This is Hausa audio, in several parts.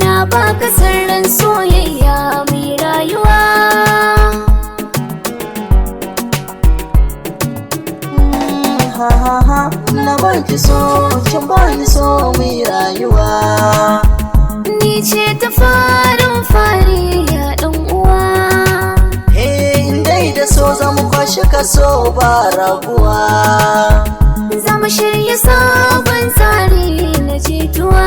Na baka sirrin soyayya mai rayuwa. Ha ha ha, na baki so, kin bani so mai rayuwa. Ni ce ta farin fari ya ɗan uwa. Dai da so zamu kwashe kaso ba rabuwa. Zamu shirya sabon tsari na jituwa.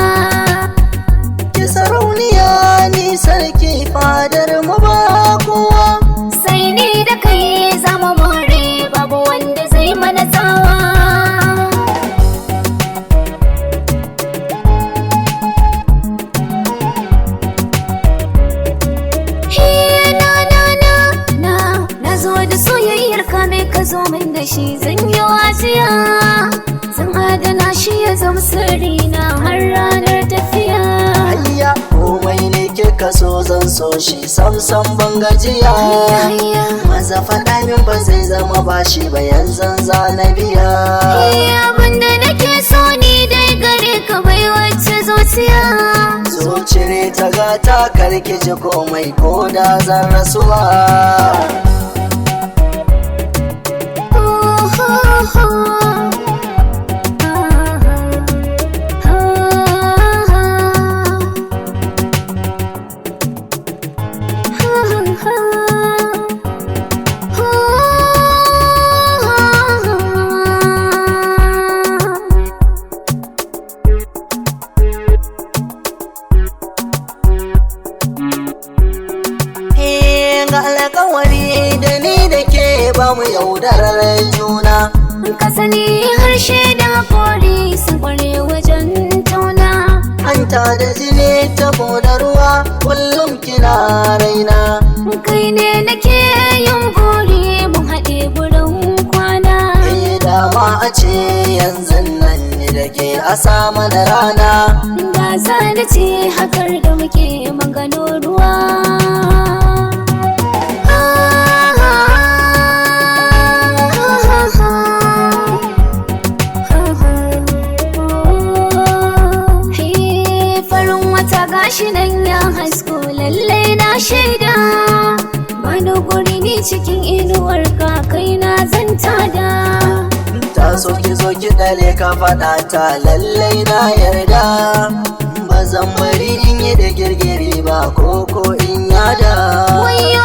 Ki sarauniya ni sarki fadar mu ba kowa. Sai ni da kai zamu more babu wanda zai mana tsawa. Ka zo min da shi zan yi wajiya, zan adana shi ya zama sirri na har ranar tafiya. Hayya komai ne kika so zan so shi sam sam ban gajiya. Maza faɗa min ba zai zama bashi ba yanzu za na biya. Abinda nake so ni dai gare ka bai wacce zuciya. Zucire ta gata karki ji komai ko da zan rasuwa. Ga alƙawari da ni da ke ba mu yaudarar juna. Ka sani harshe da kori sun kware wajen tauna. Hanta da jini ta da ruwa kullum kina raina. Kai ne nake yin buri mu haɗe gurin kwana. Dama a ce yanzu nan ni da ke a sama da rana. Da za da ce hakar da muke magano ruwa. Gashi nan ya hasko lallai na shaida, wani guri ne cikin inuwar ka kai na zanta da. Ta so ki zo ki dale ka faɗa ta lallai na yarda. Ba zan bari in yi da girgiri ba ko in yada. Wayo